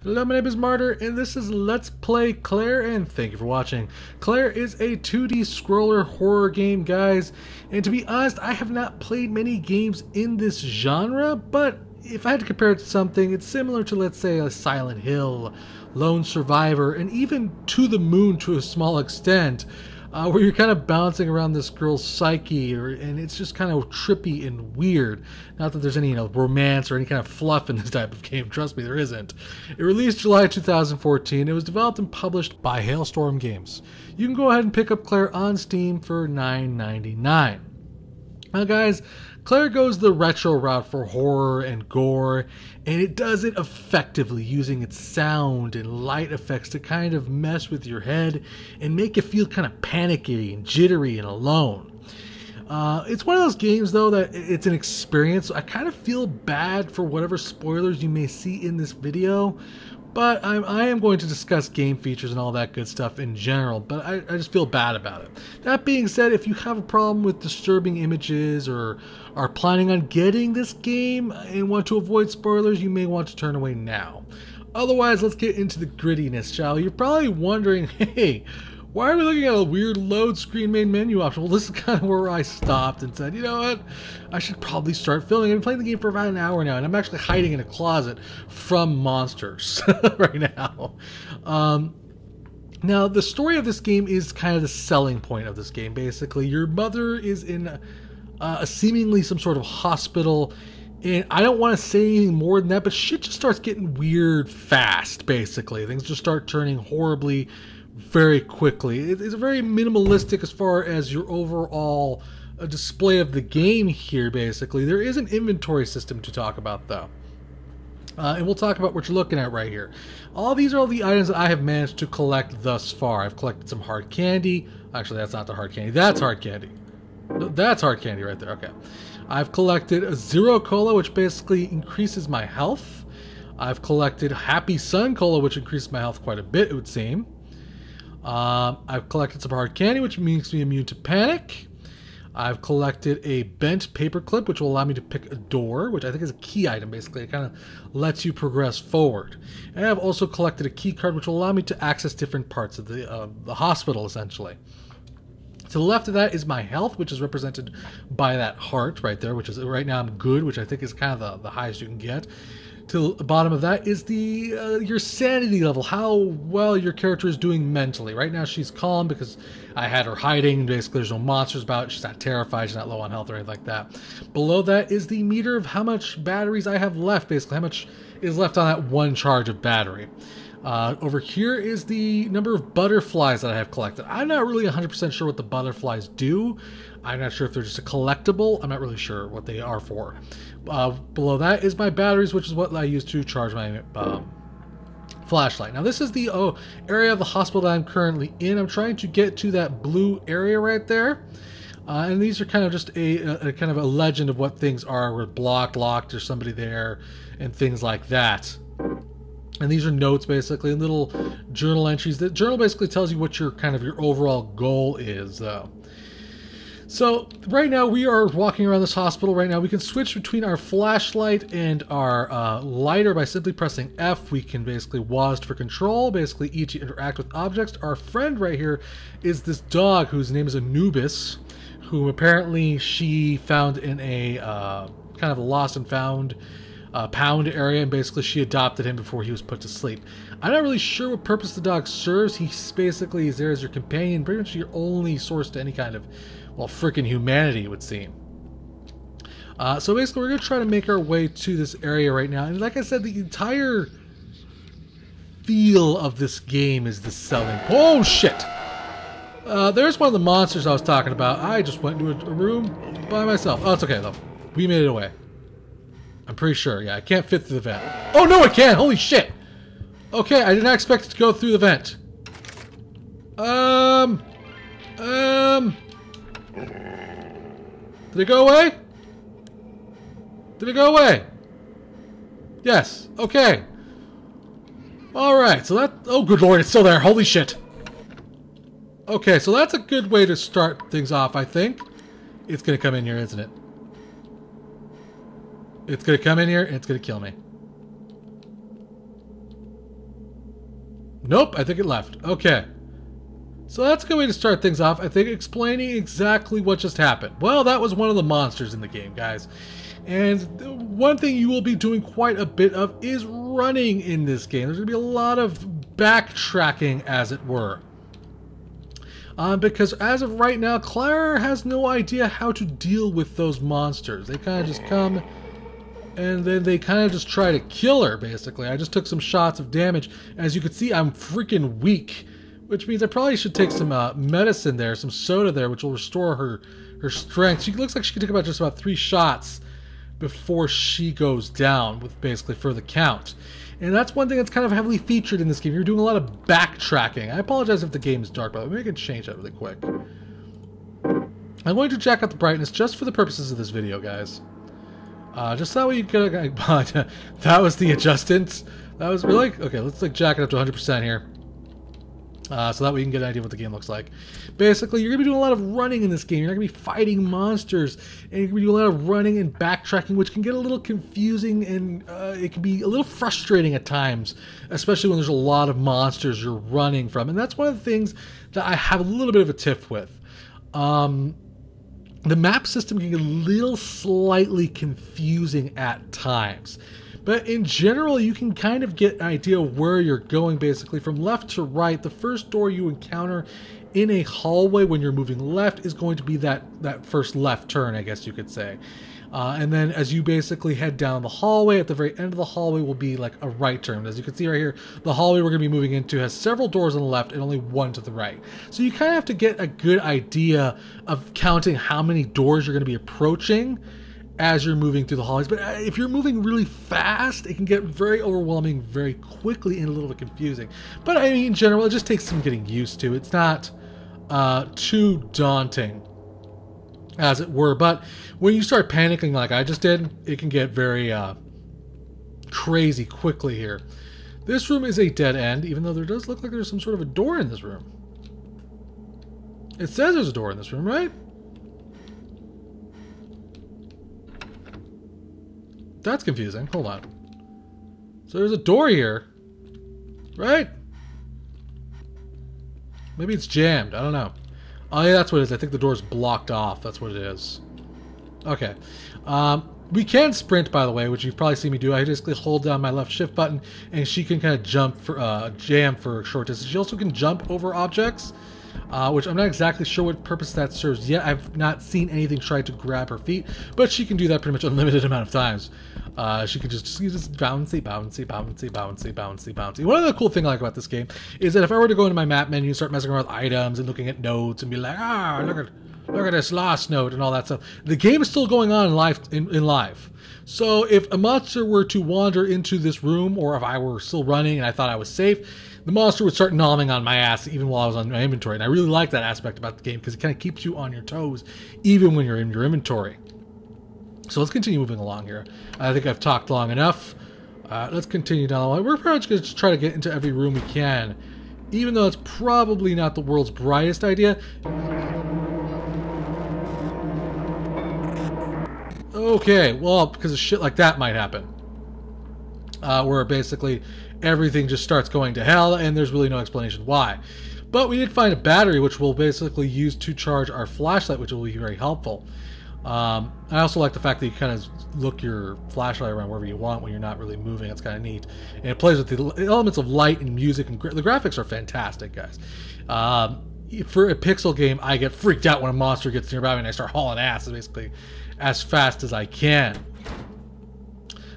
Hello, my name is Martyr, and this is Let's Play Claire, and thank you for watching. Claire is a 2D scroller horror game, guys, and to be honest, I have not played many games in this genre, but if I had to compare it to something, it's similar to, let's say, a Silent Hill, Lone Survivor, and even To the Moon to a small extent, where you're kind of bouncing around this girl's psyche, and it's just kind of trippy and weird. Not that there's any, romance or any kind of fluff in this type of game. Trust me, there isn't. It released July 2014. It was developed and published by Hailstorm Games. You can go ahead and pick up Claire on Steam for $9.99. Now, guys, Claire goes the retro route for horror and gore, and it does it effectively using its sound and light effects to kind of mess with your head and make you feel kind of panicky and jittery and alone. It's one of those games, though, that it's an experience. So I kind of feel bad for whatever spoilers you may see in this video, but I am going to discuss game features and all that good stuff in general, but I just feel bad about it. That being said, if you have a problem with disturbing images or are planning on getting this game and want to avoid spoilers, you may want to turn away now. Otherwise, let's get into the grittiness, shall we? You're probably wondering, hey, why are we looking at a weird load screen main menu option? Well, this is kind of where I stopped and said, you know what? I should probably start filming. I've been playing the game for about an hour now, and I'm actually hiding in a closet from monsters right now. Now, the story of this game is kind of the selling point of this game, basically. Your mother is in a seemingly some sort of hospital, and I don't want to say anything more than that, but shit just starts getting weird fast, basically. Things just start turning horribly very quickly. It's very minimalistic as far as your overall display of the game here, basically. There is an inventory system to talk about, though. And we'll talk about what you're looking at right here. All these are all the items that I have managed to collect thus far. I've collected some hard candy. Actually, that's not the hard candy. That's hard candy. No, that's hard candy right there. Okay. I've collected a Zero Cola, which basically increases my health. I've collected Happy Sun Cola, which increases my health quite a bit, it would seem. I've collected some hard candy, which makes me immune to panic. I've collected a bent paper clip, which will allow me to pick a door, which I think is a key item, basically. It kind of lets you progress forward. And I've also collected a key card, which will allow me to access different parts of the hospital, essentially. To the left of that is my health, which is represented by that heart right there, which is right now I'm good, which I think is kind of the highest you can get. To the bottom of that is your sanity level, how well your character is doing mentally. Right now she's calm because I had her hiding. Basically, there's no monsters about. She's not terrified. She's not low on health or anything like that. Below that is the meter of how much batteries I have left, basically. How much is left on that one charge of battery. Over here is the number of butterflies that I have collected. I'm not really 100% sure what the butterflies do. I'm not sure if they're just a collectible. I'm not really sure what they are for. Below that is my batteries, which is what I use to charge my flashlight. Now, this is the area of the hospital that I'm currently in. I'm trying to get to that blue area right there. And these are kind of just a kind of a legend of what things are. We're blocked, locked, there's somebody there, and things like that. And these are notes, basically, and little journal entries. The journal basically tells you what your overall goal is, though. So right now we are walking around this hospital right now. We can switch between our flashlight and our lighter by simply pressing F. We can basically WASD for control, basically E to interact with objects. Our friend right here is this dog whose name is Anubis, who apparently she found in a kind of a lost and found pound area, and basically she adopted him before he was put to sleep. I'm not really sure what purpose the dog serves. He basically is there as your companion, pretty much your only source to any kind of, well, freaking humanity, it would seem. So basically we're going to try to make our way to this area right now, and like I said, the entire feel of this game is the selling. Oh shit! There's one of the monsters I was talking about. I just went into a room by myself. Oh, it's okay though. We made it away. I'm pretty sure, yeah. I can't fit through the vent. Oh, no, I can! Holy shit! Okay, I did not expect it to go through the vent. Did it go away? Did it go away? Yes. Okay. Alright, so that... Oh, good lord, it's still there. Holy shit. Okay, so that's a good way to start things off, I think. It's gonna come in here, isn't it? It's gonna come in here and it's gonna kill me. Nope, I think it left. Okay. So that's a good way to start things off, I think, explaining exactly what just happened. Well, that was one of the monsters in the game, guys. And one thing you will be doing quite a bit of is running in this game. There's going to be a lot of backtracking, as it were. Because as of right now, Claire has no idea how to deal with those monsters. They kind of just come, and then they kind of just try to kill her, basically. I just took some shots of damage. As you can see, I'm freaking weak, which means I probably should take some medicine there, some soda there, which will restore her strength. She looks like she can take about just about 3 shots before she goes down, with basically for the count. And that's one thing that's kind of heavily featured in this game. You're doing a lot of backtracking. I apologize if the game is dark, but maybe I can change that really quick. I'm going to jack up the brightness just for the purposes of this video, guys. Just that way you get a... that was the adjustment. That was really... Okay, let's like jack it up to 100% here. So that way you can get an idea of what the game looks like. Basically, you're going to be doing a lot of running in this game. You're not going to be fighting monsters. And you're going to be doing a lot of running and backtracking, which can get a little confusing, and it can be a little frustrating at times, especially when there's a lot of monsters you're running from. And that's one of the things that I have a little bit of a tiff with. The map system can get a little slightly confusing at times. But in general, you can kind of get an idea of where you're going, basically. From left to right, the first door you encounter in a hallway when you're moving left is going to be that first left turn, I guess you could say. And then as you basically head down the hallway, at the very end of the hallway will be like a right turn. As you can see right here, the hallway we're going to be moving into has several doors on the left and only one to the right. So you kind of have to get a good idea of counting how many doors you're going to be approaching as you're moving through the hallways. But if you're moving really fast, it can get very overwhelming very quickly and a little bit confusing. But I mean, in general, it just takes some getting used to. It's not too daunting, as it were. But when you start panicking like I just did, it can get very crazy quickly here. This room is a dead end, even though there does look like there's some sort of a door in this room. It says there's a door in this room, right? That's confusing. Hold on. So there's a door here, right? Maybe it's jammed. I don't know. Oh yeah, that's what it is. I think the door's blocked off. That's what it is. Okay. We can sprint, by the way, which you've probably seen me do. I basically hold down my left shift button, and she can kind of jump for jam for a short distance. She also can jump over objects, which I'm not exactly sure what purpose that serves yet. I've not seen anything try to grab her feet, but she can do that pretty much unlimited amount of times. She can just bouncy, bouncy, bouncy, bouncy, bouncy, bouncy. One of the cool things I like about this game is that if I were to go into my map menu and start messing around with items and looking at notes and be like, look at this last note and all that stuff, the game is still going on in live. So if a monster were to wander into this room, or if I were still running and I thought I was safe, the monster would start gnawing on my ass even while I was on my inventory. And I really like that aspect about the game because it kind of keeps you on your toes even when you're in your inventory. So let's continue moving along here. I think I've talked long enough. Let's continue down the line. We're pretty much going to try to get into every room we can, even though it's probably not the world's brightest idea. Okay, well, because of shit like that might happen. Where basically everything just starts going to hell and there's really no explanation why. But we did find a battery which we'll basically use to charge our flashlight, which will be very helpful. I also like the fact that you kind of look your flashlight around wherever you want when you're not really moving. It's kind of neat. And it plays with the elements of light and music, and the graphics are fantastic, guys. For a pixel game, I get freaked out when a monster gets nearby me and I start hauling ass basically as fast as I can.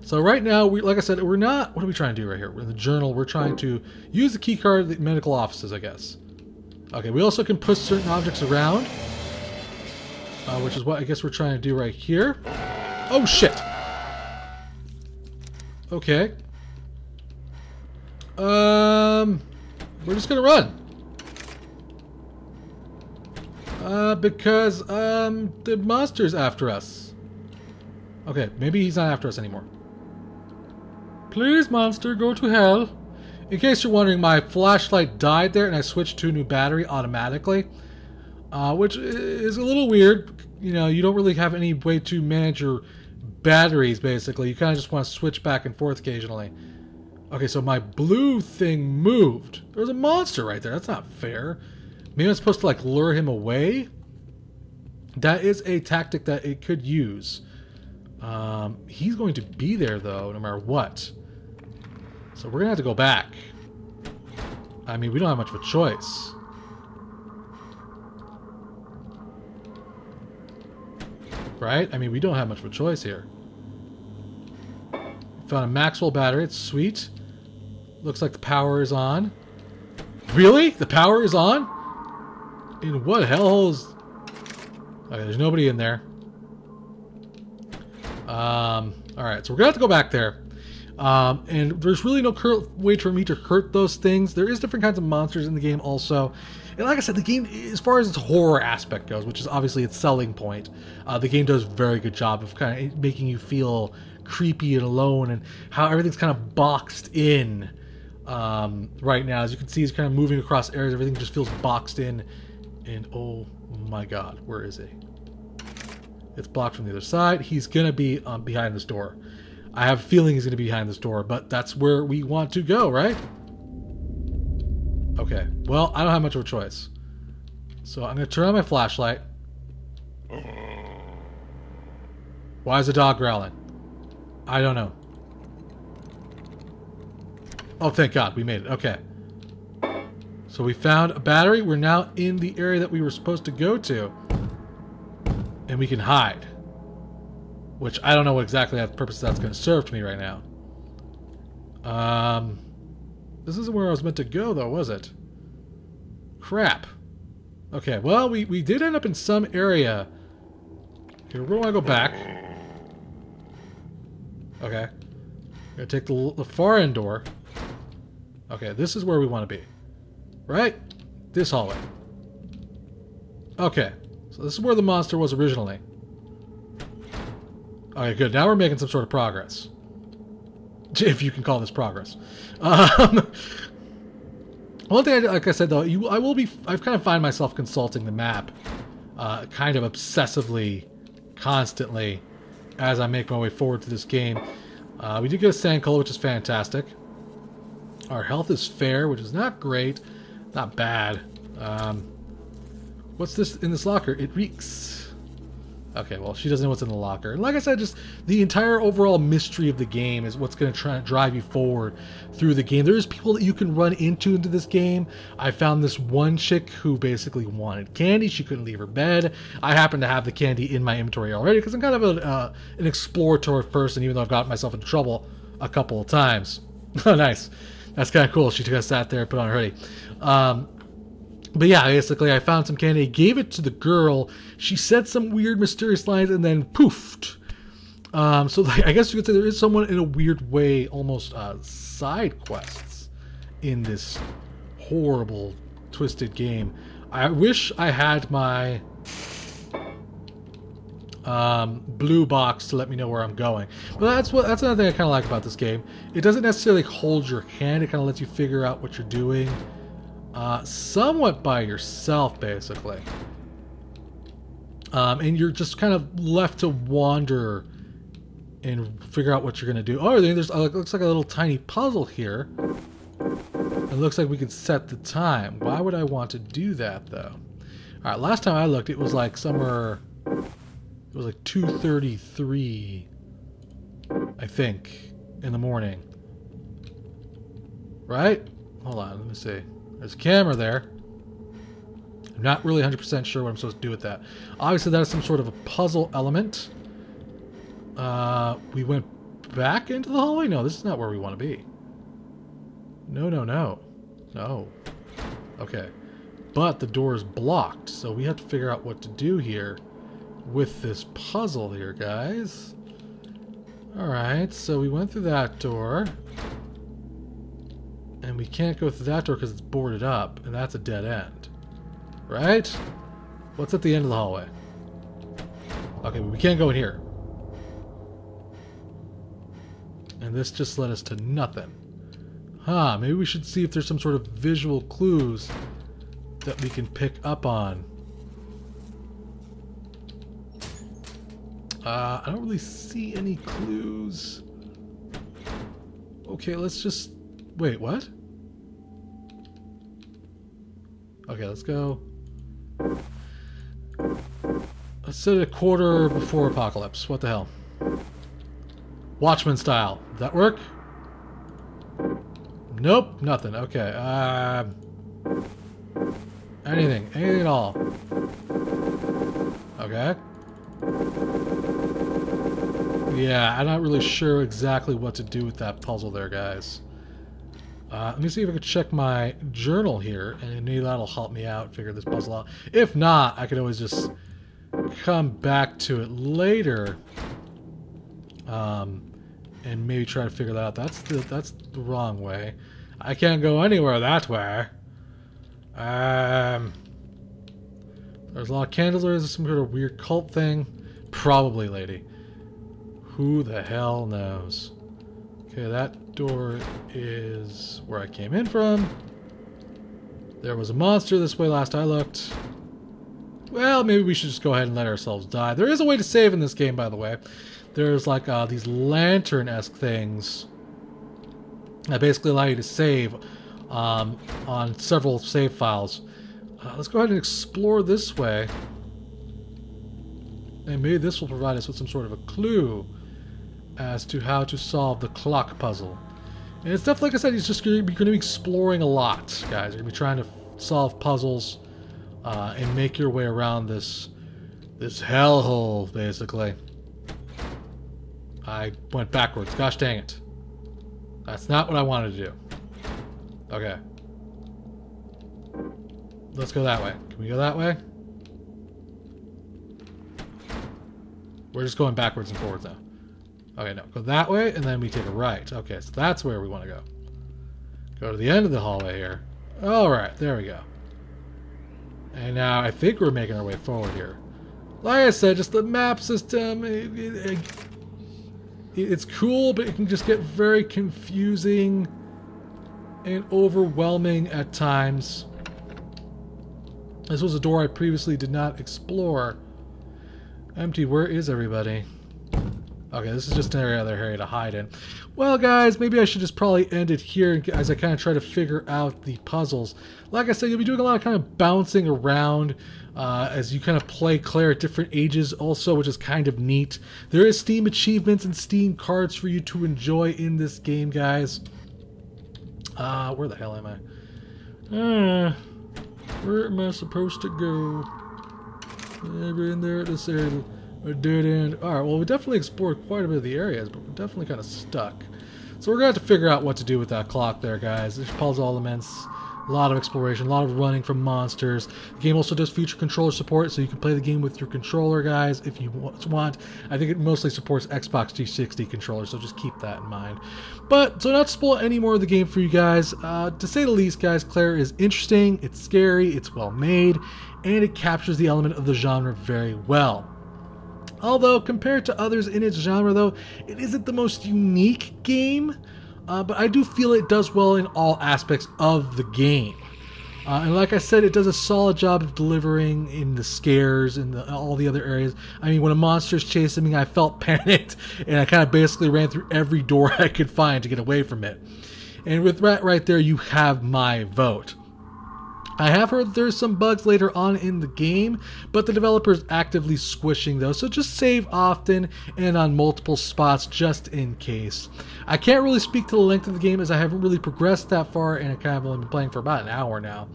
So right now, like I said, we're not... What are we trying to do right here? We're in the journal. We're trying to use the key card at the medical offices, I guess. Okay, we also can push certain objects around. Which is what I guess we're trying to do right here. Oh, shit! Okay. We're just gonna run. Because, the monster's after us. Okay, maybe he's not after us anymore. Please, monster, go to hell. In case you're wondering, my flashlight died there and I switched to a new battery automatically. Which is a little weird. You know, you don't really have any way to manage your batteries, basically. You kind of just want to switch back and forth occasionally. Okay, so my blue thing moved. There's a monster right there. That's not fair. Maybe I'm supposed to, like, lure him away? That is a tactic that it could use. He's going to be there, though, no matter what. So we're going to have to go back. I mean, we don't have much of a choice. Right? I mean, we don't have much of a choice here. Found a Maxwell battery. It's sweet. Looks like the power is on. Really? The power is on? In what hellhole is... Okay, there's nobody in there. Alright, so we're gonna have to go back there. And there's really no way for me to hurt those things. There is different kinds of monsters in the game also. And like I said, the game, as far as its horror aspect goes, which is obviously its selling point, the game does a very good job of kind of making you feel creepy and alone, and how everything's kind of boxed in right now. As you can see, he's kind of moving across areas. Everything just feels boxed in. And oh my god, where is he? It's blocked from the other side. He's going to be behind this door. I have a feeling he's going to be behind this door, but that's where we want to go, right? Okay, well, I don't have much of a choice. So I'm going to turn on my flashlight. Why is the dog growling? I don't know. Oh, thank God, we made it. Okay. So we found a battery. We're now in the area that we were supposed to go to. And we can hide. Which I don't know what exactly that purpose that's going to serve to me right now. This isn't where I was meant to go, though, was it? Crap. Okay, well, we did end up in some area. Here, where do I go back? Okay. I'm going to take the far end door. Okay, this is where we want to be. Right? This hallway. Okay. So this is where the monster was originally. Okay, good. Now we're making some sort of progress. If you can call this progress. One thing, like I said, though, I've kind of find myself consulting the map kind of obsessively, constantly, as I make my way forward to this game. We did get a sand color, which is fantastic. Our health is fair, which is not great. Not bad. What's this in this locker? It reeks. Okay, well, she doesn't know what's in the locker. And like I said, just the entire overall mystery of the game is what's going to try to drive you forward through the game. There's people that you can run into this game. I found this one chick who basically wanted candy. She couldn't leave her bed. I happen to have the candy in my inventory already because I'm kind of an exploratory person, even though I've got myself into trouble a couple of times. Oh, nice. That's kind of cool. She just sat there and put on her hoodie. But yeah, basically I found some candy, gave it to the girl. She said some weird mysterious lines and then poofed. So like, I guess you could say there is someone in a weird way, almost side quests in this horrible, twisted game. I wish I had my blue box to let me know where I'm going. But that's another thing I kind of like about this game. It doesn't necessarily hold your hand. It kind of lets you figure out what you're doing. Somewhat by yourself, basically. And you're just kind of left to wander and figure out what you're going to do. Oh, there's looks like a little tiny puzzle here. It looks like we can set the time. Why would I want to do that, though? Alright, last time I looked, it was like somewhere... It was like 2:33, I think, in the morning. Right? Hold on, let me see. There's a camera there. I'm not really 100% sure what I'm supposed to do with that. Obviously, that is some sort of a puzzle element. We went back into the hallway? No, this is not where we want to be. No, no, no. No. Okay. But the door is blocked, so we have to figure out what to do here with this puzzle here, guys. Alright, so we went through that door. And we can't go through that door because it's boarded up, and that's a dead end. Right? What's at the end of the hallway? Okay, but we can't go in here. And this just led us to nothing. Huh, maybe we should see if there's some sort of visual clues that we can pick up on. I don't really see any clues. Okay, let's just Wait, what? Okay, let's go. Let's set it a quarter before apocalypse. What the hell? Watchman style. Does that work? Nope, nothing. Okay. Anything at all. Okay. Yeah, I'm not really sure exactly what to do with that puzzle there, guys. Let me see if I can check my journal here, and maybe that'll help me out figure this puzzle out. If not, I could always just come back to it later, and maybe try to figure that out. That's the wrong way. I can't go anywhere that way. There's a lot of candles. There's some sort of weird cult thing. Probably, lady. Who the hell knows? Okay, that door is where I came in from. There was a monster this way last I looked. Well, maybe we should just go ahead and let ourselves die. There is a way to save in this game, by the way. There's like these lantern-esque things that basically allow you to save on several save files. Let's go ahead and explore this way. And maybe this will provide us with some sort of a clue as to how to solve the clock puzzle. And it's definitely, like I said, it's just going to be exploring a lot, guys. You're going to be trying to solve puzzles and make your way around this hellhole, basically. I went backwards. Gosh dang it. That's not what I wanted to do. Okay. Let's go that way. Can we go that way? We're just going backwards and forwards now. Okay, no. Go that way, and then we take a right. Okay, so that's where we want to go. Go to the end of the hallway here. Alright, there we go. And now I think we're making our way forward here. Like I said, just the map system, it's cool, but it can just get very confusing and overwhelming at times. This was a door I previously did not explore. Empty, where is everybody? Okay, this is just an area to hide in. Well, guys, maybe I should just probably end it here as I kind of try to figure out the puzzles. Like I said, you'll be doing a lot of kind of bouncing around as you kind of play Claire at different ages also, which is kind of neat. There is Steam achievements and Steam cards for you to enjoy in this game, guys. Where the hell am I? Where am I supposed to go? Maybe in there at this area. A dead end. Alright, well, we definitely explored quite a bit of the areas, but we're definitely kind of stuck. So we're going to have to figure out what to do with that clock there, guys. There's puzzle elements, a lot of exploration, a lot of running from monsters. The game also does feature controller support, so you can play the game with your controller, guys, if you want. I think it mostly supports Xbox 360 controllers, so just keep that in mind. But, so not to spoil any more of the game for you guys, to say the least, guys, Claire is interesting, it's scary, it's well made, and it captures the element of the genre very well. Although, compared to others in its genre, though, it isn't the most unique game, but I do feel it does well in all aspects of the game. And like I said, it does a solid job of delivering in the scares and all the other areas. I mean, when a monster's chasing me, I felt panicked, and I kind of basically ran through every door I could find to get away from it. And with that right there, you have my vote. I have heard there's some bugs later on in the game, but the developer is actively squishing those, so just save often and on multiple spots just in case. I can't really speak to the length of the game as I haven't really progressed that far and I kind of only been playing for about an hour now.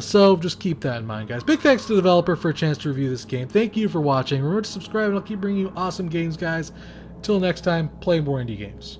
So just keep that in mind, guys. Big thanks to the developer for a chance to review this game. Thank you for watching. Remember to subscribe and I'll keep bringing you awesome games, guys. Till next time, play more indie games.